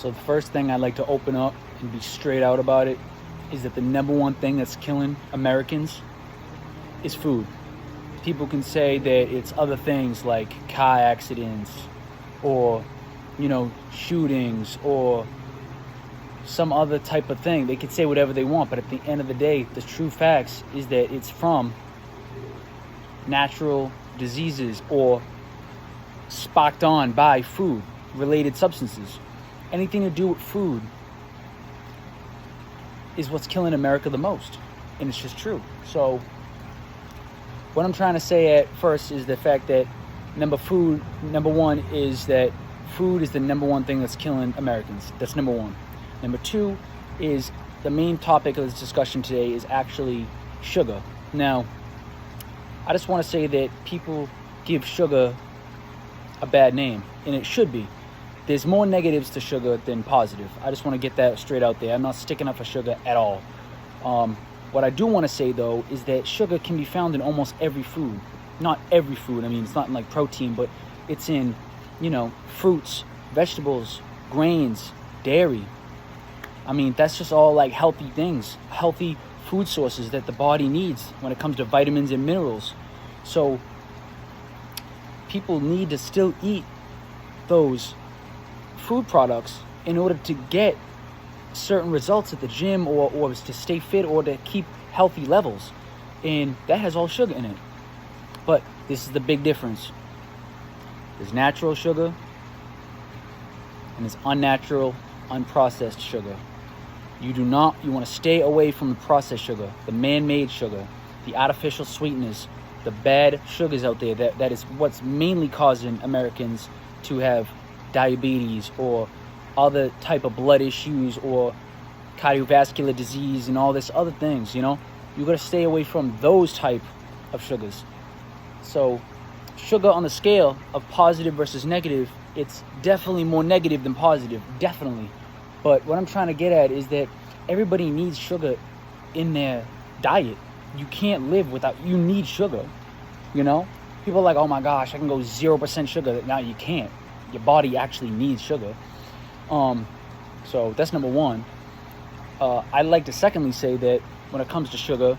So the first thing I'd like to open up and be straight out about it is that the number one thing that's killing Americans is food. People can say that it's other things like car accidents or, shootings or some other type of thing. They could say whatever they want, but at the end of the day, the true facts is that it's from natural diseases or sparked on by food related substances. Anything to do with food is what's killing America the most, and it's just true. So what I'm trying to say at first is the fact that number one is that food is the number one thing that's killing Americans. That's number one. Number two is the main topic of this discussion today is actually sugar. Now, I just want to say that people give sugar a bad name, and it should be. There's more negatives to sugar than positive. I just want to get that straight out there. I'm not sticking up for sugar at all. What I do want to say, though, is that sugar can be found in almost every food. Not every food. I mean, it's not in like protein, but it's in, fruits, vegetables, grains, dairy. I mean, that's just all like healthy things, healthy food sources that the body needs when it comes to vitamins and minerals. So people need to still eat those food products in order to get certain results at the gym or to stay fit or to keep healthy levels. And that has all sugar in it. But this is the big difference. There's natural sugar and there's unnatural, unprocessed sugar. You want to stay away from the processed sugar, the man-made sugar, the artificial sweeteners, the bad sugars out there. That is what's mainly causing Americans to have diabetes or other type of blood issues or cardiovascular disease and all this other things. You got to stay away from those type of sugars. So sugar on the scale of positive versus negative, it's definitely more negative than positive, definitely. But what I'm trying to get at is that everybody needs sugar in their diet. You can't live without, you need sugar, People are like, oh my gosh, I can go 0% sugar. Now you can't. Your body actually needs sugar. So that's number one. I'd like to secondly say that when it comes to sugar,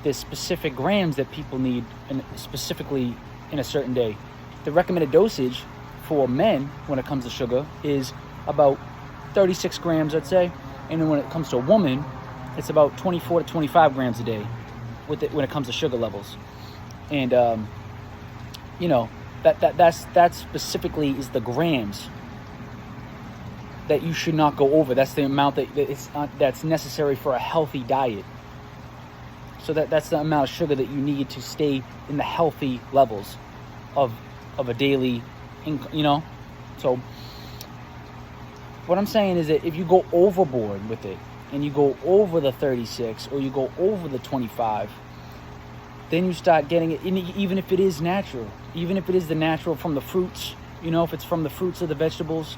there's specific grams that people need, and specifically in a certain day. The recommended dosage for men when it comes to sugar is about 36 grams, I'd say. And then when it comes to a woman, it's about 24 to 25 grams a day when it comes to sugar levels. And, that specifically is the grams that you should not go over. That's the amount that's necessary for a healthy diet. So that's the amount of sugar that you need to stay in the healthy levels of a daily, So what I'm saying is that if you go overboard with it and you go over the 36 or you go over the 25, then you start getting it, even if it is natural, even if it is the natural from the fruits, if it's from the fruits or the vegetables,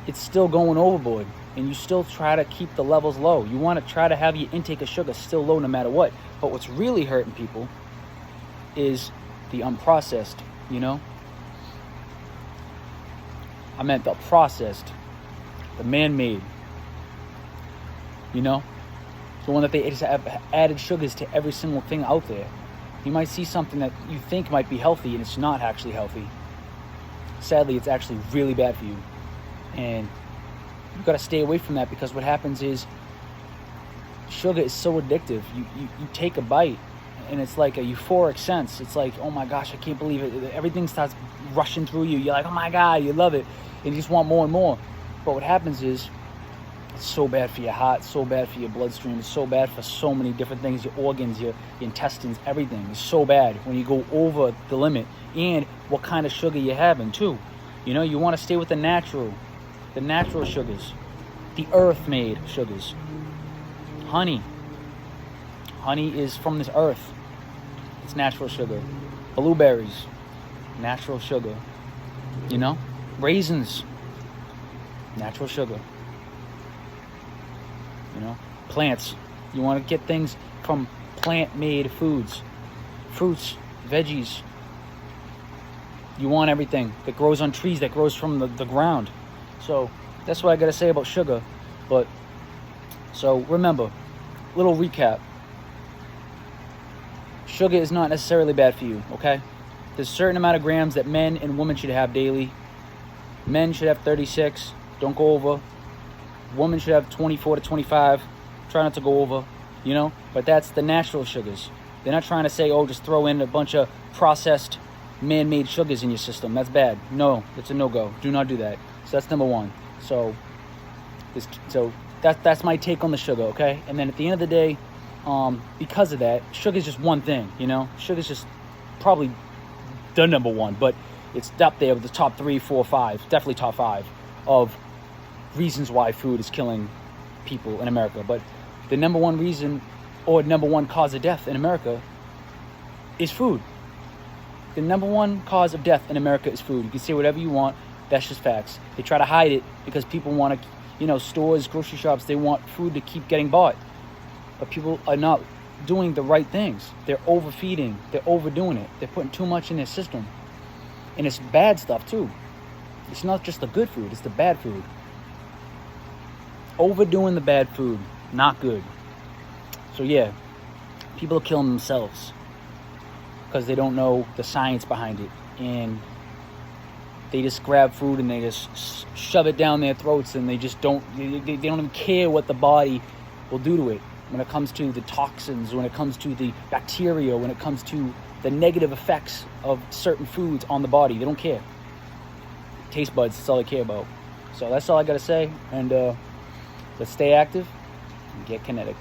it's still going overboard, and you still try to keep the levels low. You want to try to have your intake of sugar still low no matter what. But what's really hurting people is the unprocessed, I meant the processed, the man-made, the one that they just have added sugars to every single thing out there. You might see something that you think might be healthy and it's not actually healthy. Sadly, it's actually really bad for you. And you've got to stay away from that, because what happens is sugar is so addictive. You take a bite and it's like a euphoric sense. It's like, oh my gosh, I can't believe it. Everything starts rushing through you. You're like, oh my God, you love it. And you just want more and more. But what happens is it's so bad for your heart, so bad for your bloodstream, it's so bad for so many different things, your organs, your intestines, everything. It's so bad when you go over the limit. And what kind of sugar you're having too. You want to stay with the natural sugars, the earth-made sugars. Honey is from this earth. It's natural sugar. Blueberries, natural sugar. Raisins, natural sugar. Plants. You want to get things from plant-made foods, fruits, veggies. You want everything that grows on trees, that grows from the ground. So that's what I gotta say about sugar. But so remember, little recap. Sugar is not necessarily bad for you, okay? There's a certain amount of grams that men and women should have daily. Men should have 36. Don't go over. Women should have 24 to 25. Try not to go over, you know? But that's the natural sugars. They're not trying to say, oh, just throw in a bunch of processed, man-made sugars in your system. That's bad. No, it's a no-go. Do not do that. So that's number one. So that's my take on the sugar, okay? And then at the end of the day, because of that, sugar is just one thing, you know? Sugar is just probably the number one, but it's up there with the top 3, 4, 5, definitely top 5 of reasons why food is killing people in America. But the number one reason or number one cause of death in America is food. The number one cause of death in America is food. You can say whatever you want. That's just facts. They try to hide it because people want to, you know, stores, grocery shops, they want food to keep getting bought. But people are not doing the right things. They're overfeeding. They're overdoing it. They're putting too much in their system. And it's bad stuff too. It's not just the good food, it's the bad food. Overdoing the bad food, not good. So yeah, people are killing themselves because they don't know the science behind it. And they just grab food and they just shove it down their throats, and they just don't even care what the body will do to it. When it comes to the toxins, when it comes to the bacteria, when it comes to the negative effects of certain foods on the body, they don't care. Taste buds, that's all they care about. So that's all I gotta say. And let's stay active and get kinetic.